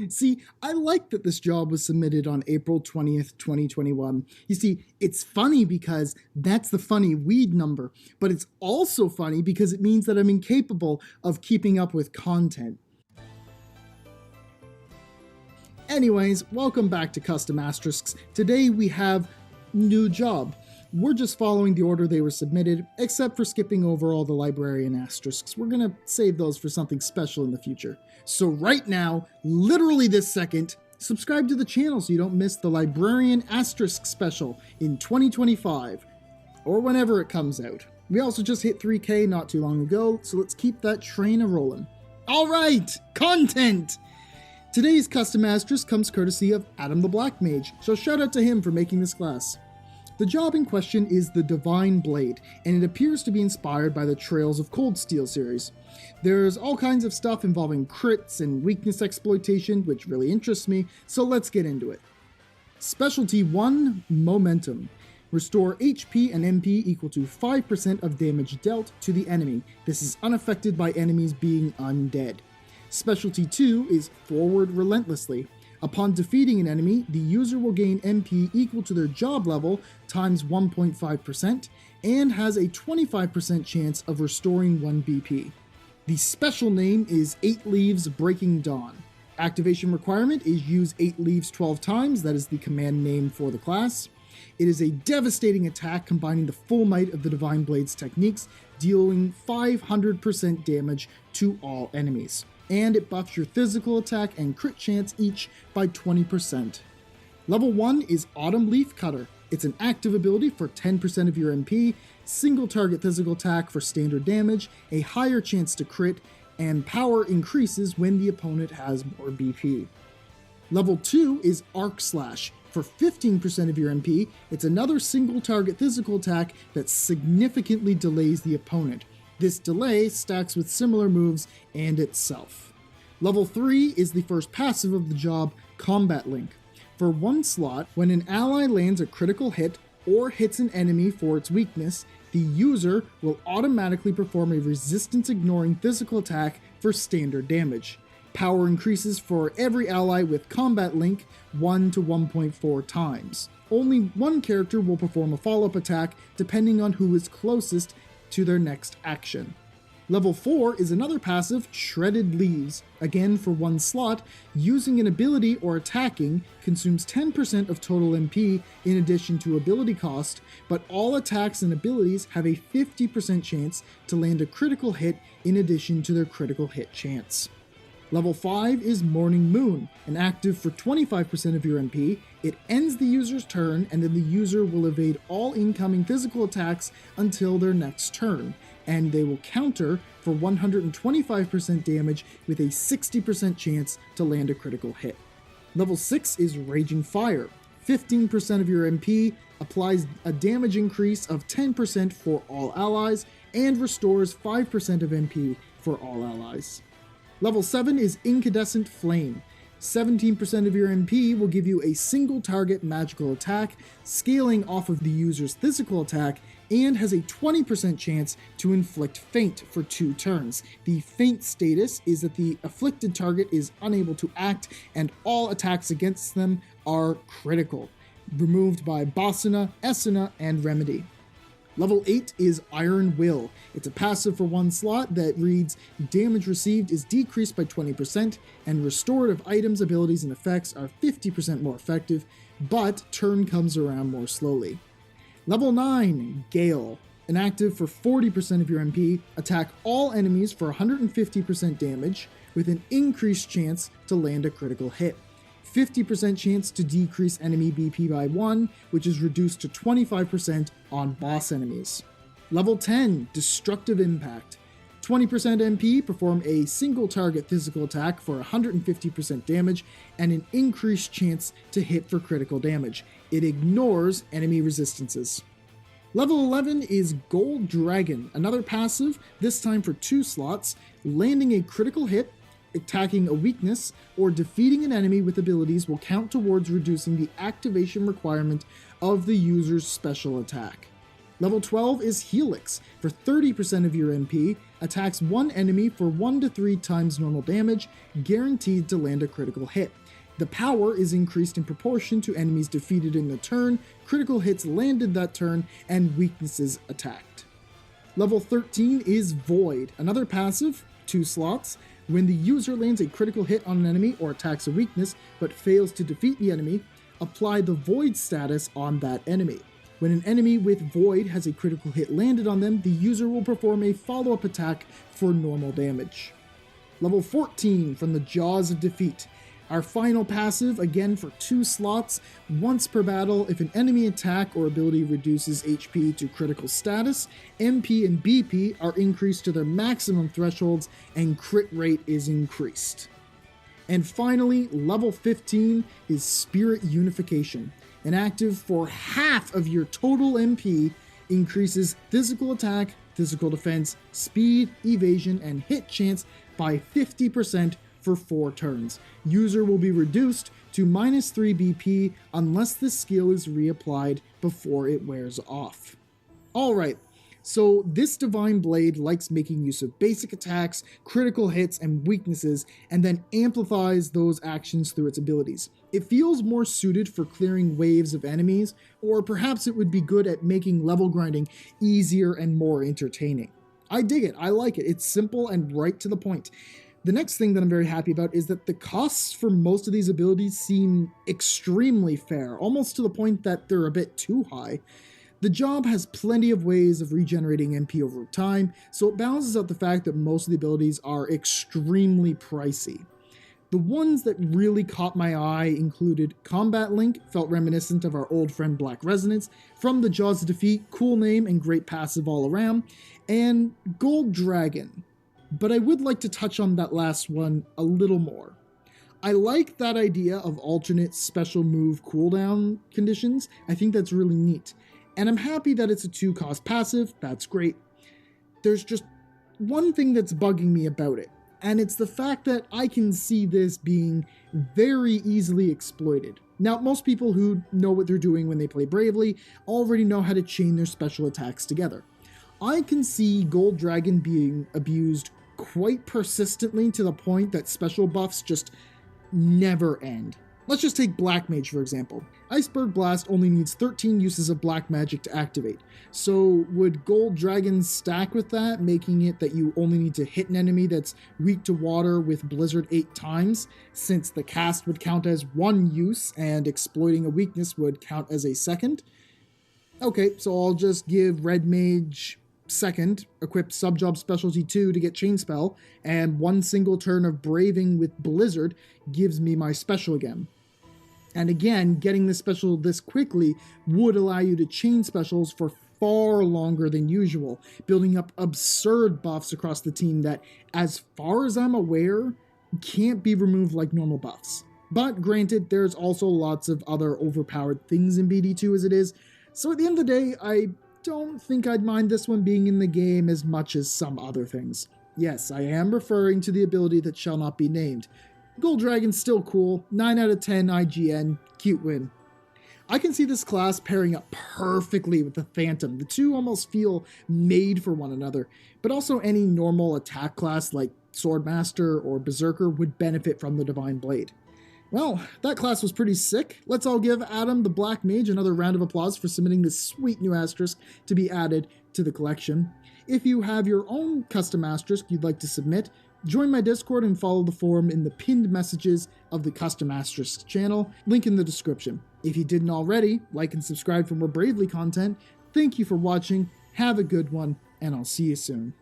See, I like that this job was submitted on April 20th, 2021. You see, it's funny because that's the funny weed number, but it's also funny because it means that I'm incapable of keeping up with content. Anyways, welcome back to Custom Asterisks. Today we have new job. We're just following the order they were submitted, except for skipping over all the librarian asterisks. We're gonna save those for something special in the future. So right now, literally this second, subscribe to the channel so you don't miss the librarian asterisk special in 2025, or whenever it comes out. We also just hit 3K not too long ago, so let's keep that train a-rolling. All right, content! Today's custom asterisk comes courtesy of Adam the Black Mage, so shout out to him for making this class. The job in question is the Divine Blade, and it appears to be inspired by the Trails of Cold Steel series. There's all kinds of stuff involving crits and weakness exploitation, which really interests me, so let's get into it. Specialty 1, Momentum. Restore HP and MP equal to 5% of damage dealt to the enemy. This is unaffected by enemies being undead. Specialty 2 is Forward Relentlessly. Upon defeating an enemy, the user will gain MP equal to their job level times 1.5% and has a 25% chance of restoring 1 BP. The special name is 8 Leaves Breaking Dawn. Activation requirement is use 8 Leaves 12 times, that is the command name for the class. It is a devastating attack combining the full might of the Divine Blade's techniques, dealing 500% damage to all enemies. And it buffs your physical attack and crit chance each by 20%. Level 1 is Autumn Leaf Cutter. It's an active ability for 10% of your MP, single target physical attack for standard damage, a higher chance to crit, and power increases when the opponent has more BP. Level 2 is Arc Slash. For 15% of your MP, it's another single target physical attack that significantly delays the opponent. This delay stacks with similar moves and itself. Level 3 is the first passive of the job, Combat Link. For 1 slot, when an ally lands a critical hit or hits an enemy for its weakness, the user will automatically perform a resistance-ignoring physical attack for standard damage. Power increases for every ally with Combat Link 1 to 1.4 times. Only one character will perform a follow-up attack depending on who is closest to their next action. Level 4 is another passive, Shredded Leaves. Again, for 1 slot, using an ability or attacking consumes 10% of total MP in addition to ability cost, but all attacks and abilities have a 50% chance to land a critical hit in addition to their critical hit chance. Level 5 is Morning Moon, an active for 25% of your MP. It ends the user's turn, and then the user will evade all incoming physical attacks until their next turn, and they will counter for 125% damage with a 60% chance to land a critical hit. Level 6 is Raging Fire. 15% of your MP, applies a damage increase of 10% for all allies, and restores 5% of MP for all allies. Level 7 is Incandescent Flame. 17% of your MP will give you a single target magical attack, scaling off of the user's physical attack, and has a 20% chance to inflict Faint for 2 turns. The Faint status is that the afflicted target is unable to act, and all attacks against them are critical, removed by Basuna, Esuna, and Remedy. Level 8 is Iron Will. It's a passive for 1 slot that reads, damage received is decreased by 20%, and restorative items, abilities, and effects are 50% more effective, but turn comes around more slowly. Level 9, Gale. An active for 40% of your MP, attack all enemies for 150% damage, with an increased chance to land a critical hit. 50% chance to decrease enemy BP by 1, which is reduced to 25% on boss enemies. Level 10, Destructive Impact. 20% MP, perform a single target physical attack for 150% damage and an increased chance to hit for critical damage. It ignores enemy resistances. Level 11 is Gold Dragon, another passive, this time for 2 slots, landing a critical hit, attacking a weakness, or defeating an enemy with abilities will count towards reducing the activation requirement of the user's special attack. Level 12 is Helix. For 30% of your MP, attacks one enemy for 1 to 3 times normal damage, guaranteed to land a critical hit. The power is increased in proportion to enemies defeated in the turn, critical hits landed that turn, and weaknesses attacked. Level 13 is Void, another passive, 2 slots. When the user lands a critical hit on an enemy or attacks a weakness but fails to defeat the enemy, apply the Void status on that enemy. When an enemy with Void has a critical hit landed on them, the user will perform a follow-up attack for normal damage. Level 14 from the Jaws of Defeat. Our final passive, again for 2 slots, once per battle, if an enemy attack or ability reduces HP to critical status, MP and BP are increased to their maximum thresholds and crit rate is increased. And finally, level 15 is Spirit Unification. An active for half of your total MP, increases physical attack, physical defense, speed, evasion, and hit chance by 50% for 4 turns. User will be reduced to -3 BP unless this skill is reapplied before it wears off. Alright, so this Divine Blade likes making use of basic attacks, critical hits, and weaknesses, and then amplifies those actions through its abilities. It feels more suited for clearing waves of enemies, or perhaps it would be good at making level grinding easier and more entertaining. I dig it, I like it, it's simple and right to the point. The next thing that I'm very happy about is that the costs for most of these abilities seem extremely fair, almost to the point that they're a bit too high. The job has plenty of ways of regenerating MP over time, so it balances out the fact that most of the abilities are extremely pricey. The ones that really caught my eye included Combat Link, felt reminiscent of our old friend Black Resonance, From the Jaws of Defeat, cool name and great passive all around, and Gold Dragon. But I would like to touch on that last one a little more. I like that idea of alternate special move cooldown conditions. I think that's really neat. And I'm happy that it's a 2-cost passive, that's great. There's just one thing that's bugging me about it, and it's the fact that I can see this being very easily exploited. Now, most people who know what they're doing when they play Bravely already know how to chain their special attacks together. I can see Gold Dragon being abused quite persistently to the point that special buffs just never end. Let's just take Black Mage for example. Iceberg Blast only needs 13 uses of black magic to activate. So would Gold Dragon stack with that, making it that you only need to hit an enemy that's weak to water with Blizzard 8 times, since the cast would count as 1 use and exploiting a weakness would count as a second? Okay, so I'll just give Red Mage second, equip Subjob Specialty 2 to get Chain Spell, and 1 single turn of Braving with Blizzard gives me my special again. And again, getting this special this quickly would allow you to chain specials for far longer than usual, building up absurd buffs across the team that, as far as I'm aware, can't be removed like normal buffs. But granted, there's also lots of other overpowered things in BD2 as it is, so at the end of the day, I don't think I'd mind this one being in the game as much as some other things. Yes, I am referring to the ability that shall not be named. Gold Dragon's still cool, 9 out of 10 IGN, cute win. I can see this class pairing up perfectly with the Phantom. The two almost feel made for one another, but also any normal attack class like Swordmaster or Berserker would benefit from the Divine Blade. Well, that class was pretty sick. Let's all give Adam the Black Mage another round of applause for submitting this sweet new asterisk to be added to the collection. If you have your own custom asterisk you'd like to submit, join my Discord and follow the forum in the pinned messages of the Custom Asterisks channel, link in the description. If you didn't already, like and subscribe for more Bravely content. Thank you for watching, have a good one, and I'll see you soon.